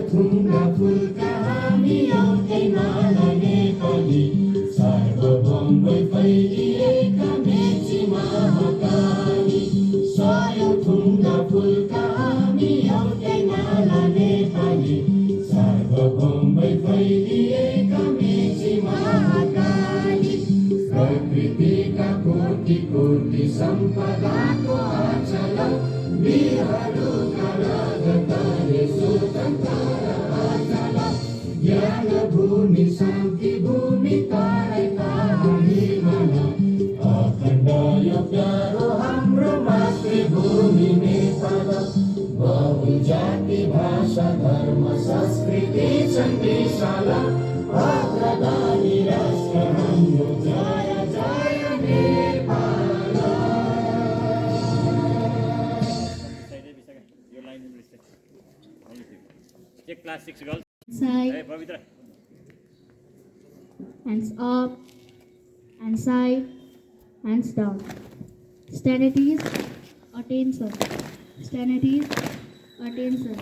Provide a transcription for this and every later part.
ढुङ्गा फुलका हामी एउटै माला नेपाली सार्वभौमै फैलिएका मेची महाकाली सयौं ढुङ्गा फुलका हामी एउटै माला नेपाली सार्वभौमै फैलिएका मेची महाकाली प्रकृतिका कोटि कोटि सम्पदाको आचल वीरहरूका रगतले स्वतन्त्र आचल ज्ञान भूमि शान्ति भूमि तारेका हामी मन अखण्ड यो प्यारो हाम्रो मातृभूमि नेपाल बहु जाति भाषा धर्म संस्कृति छन् विशाल अग्रगामी राष्ट्र हाम्रो जय जय Nepal. Take class 6 girls. Side. Hey, Pavitra. Hands up and side, hands down. Stand at ease, attention. Stand at ease, attention.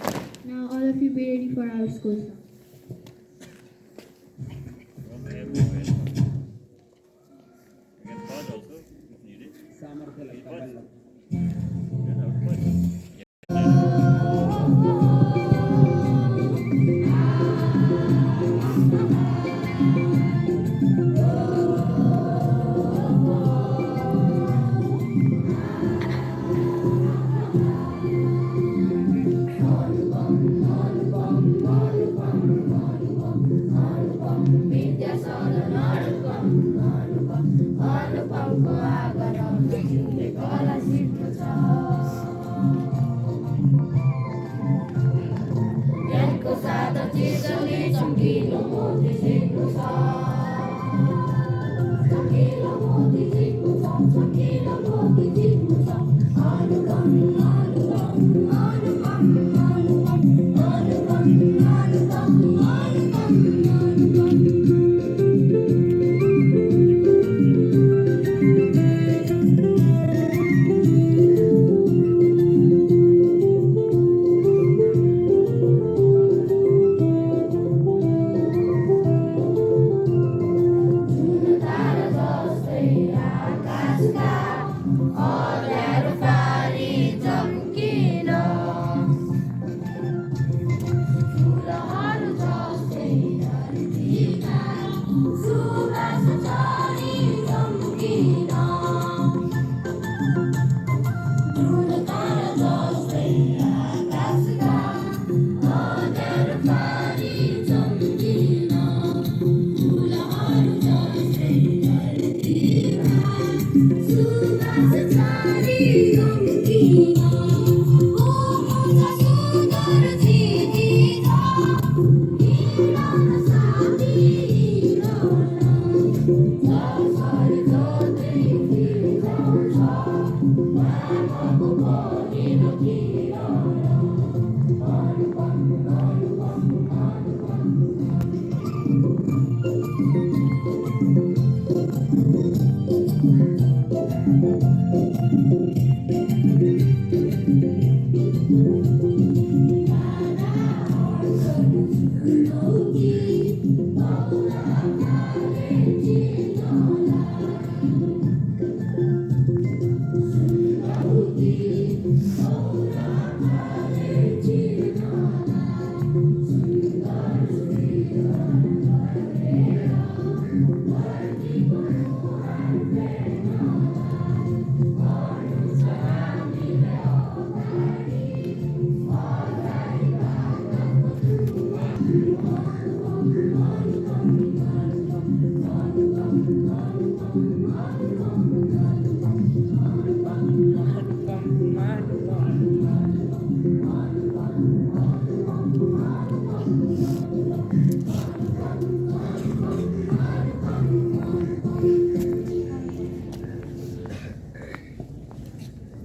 Now all of you be ready for our school song. Okay, well. You can pause also if needed. Pause. You have to pause.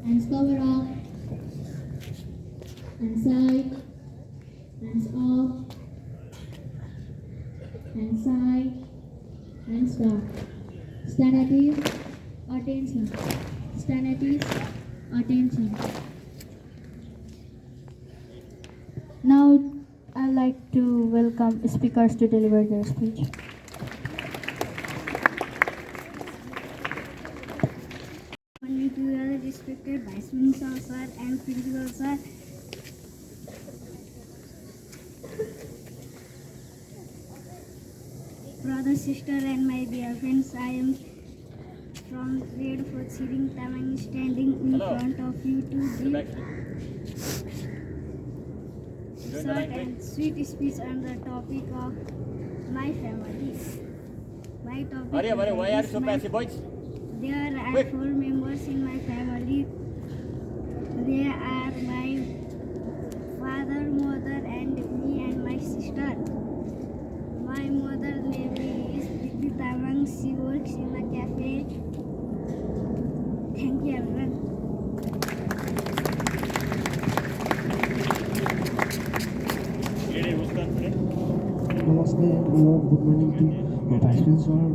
Hands cover up, hands side, hands off, Stand at ease. Attention. Stand at ease. Attention. Now, I'd like to welcome speakers to deliver their speech. To the respected Vice Principal Sir and Principal Sir, brother, sister, and my dear friends, I am from grade 4 Siring Tamang standing in front of you to give short and sweet speech on the topic of my family. My topic Why are you so passive, boys? There are 4 members in my family. They are my father, mother, and me and my sister. My mother's name is Didi Tamang. She works in a cafe. Thank you, everyone. Namaste and good morning to my vice principal,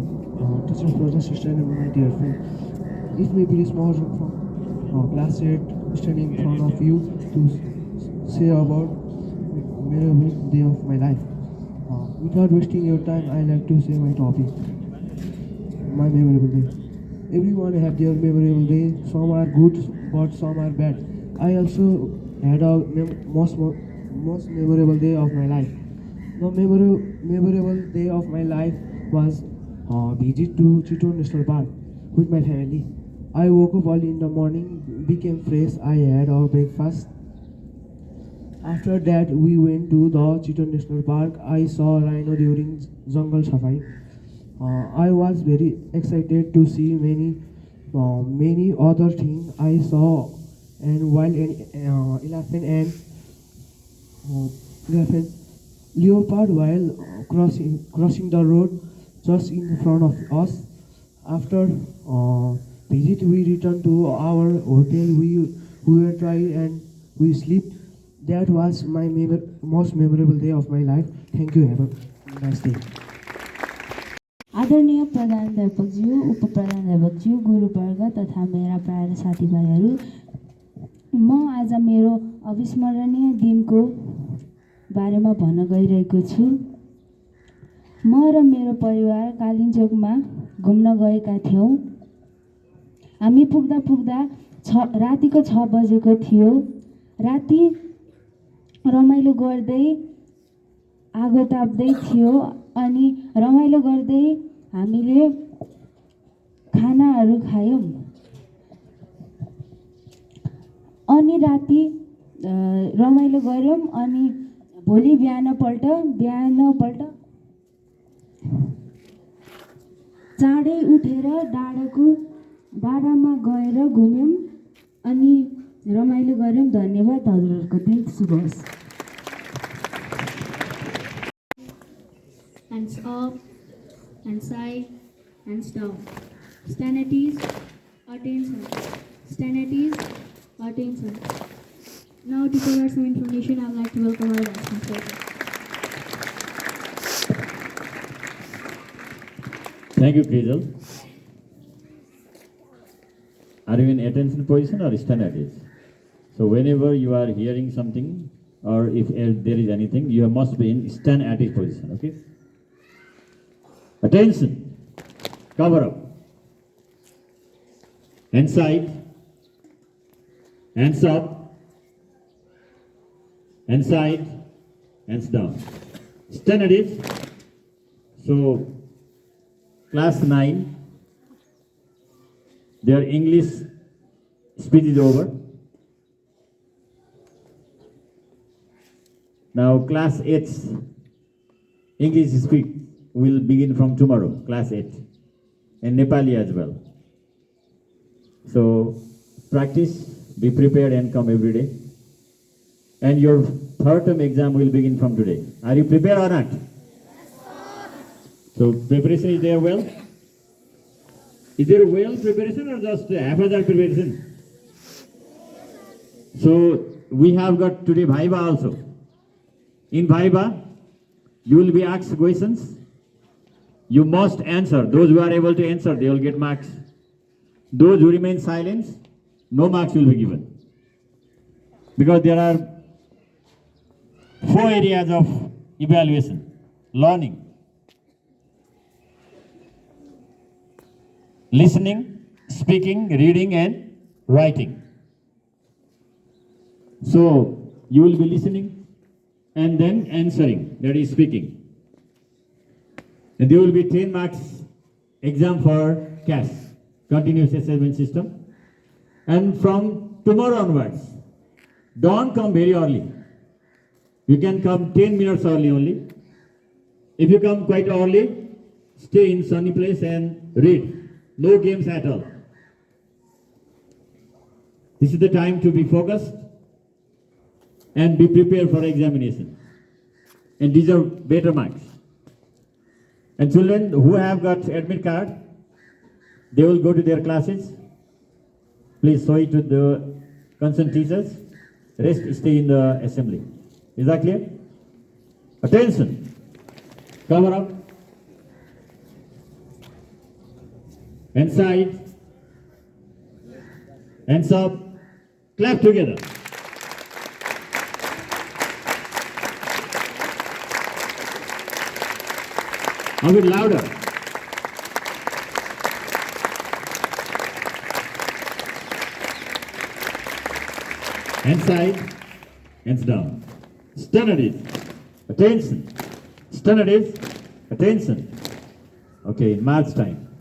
teacher, brother, sister, and my dear friend. It may be small from class 8 standing in front of you to say about memorable day of my life. Without wasting your time, I like to say my topic, my memorable day. Everyone have their memorable day. Some are good, but some are bad. I also had a most memorable day of my life. The memorable day of my life was visit to Chittor National Park with my family. I woke up early in the morning, became fresh. I had our breakfast. After that, we went to the Chittor National Park. I saw rhino during jungle safari. I was very excited to see many other things I saw, and wild elephant and elephant leopard while crossing the road just in front of us. After visit, we returned to our hotel. We were tired and we sleep. That was my most memorable day of my life. Thank you. Have a nice day. आदरणीय प्रधानाध्यापकज्यू, उपप्रधानाध्यापकज्यू, गुरुवर्ग तथा मेरा प्यारा साथीभाइहरू, म आज मेरो अविस्मरणीय दिनको बारेमा भन्न गइरहेको छु। म र मेरो परिवार कालिम्पोङमा घुम्न गएका थियौँ। हामी पुग्दा रातिको 6 बजेको थियो। राति रमाइलो गर्दै आगो ताप्दै थियो अनि रमाइलो गर्दै हामीले खानाहरू खायौँ। अनि राति रमाइलो गऱ्यौँ अनि भोलि बिहानपल्ट चाँडै उठेर डाँडामा गएर घुम्यौँ अनि रमाइलो गऱ्यौँ। धन्यवाद। हजुरहरूको दिन शुभ होस्। Hands up, hands side, hands down. Stand at ease, attention. Stand at ease, attention. Now to provide some information, I would like to welcome our vice principal. Thank you, Krizel. Are you in attention position or stand at ease? So whenever you are hearing something or if there is anything, you must be in stand at ease position, okay? Attention, cover up, hands side, hands up, hands side, hands down. Stand at ease. So, class 9, their English speech is over. Now, class 8, English speech will begin from tomorrow, class 8, and Nepali as well. So, practice, be prepared and come every day. And your third term exam will begin from today. Are you prepared or not? Yes, sir. So, preparation is there well? Is there well preparation or just haphazard preparation? So, we have got today Viva also. In Viva, you will be asked questions You must answer. Those who are able to answer, they will get marks. Those who remain silent, no marks will be given. Because there are 4 areas of evaluation: learning, listening, speaking, reading, and writing. So you will be listening and then answering, that is speaking. And there will be 10 marks exam for CAS, continuous assessment system. And from tomorrow onwards, don't come very early. You can come 10 minutes early only. If you come quite early, stay in sunny place and read. No games at all. This is the time to be focused and be prepared for examination and deserve better marks. And children who have got admit card, they will go to their classes. Please show it to the concerned teachers. Rest stay in the assembly. Is that clear? Attention. Cover up. And side. Hands up. Clap together. A bit louder. Hands side, hands down. Studies. Attention. Studies. Attention. Okay, March time.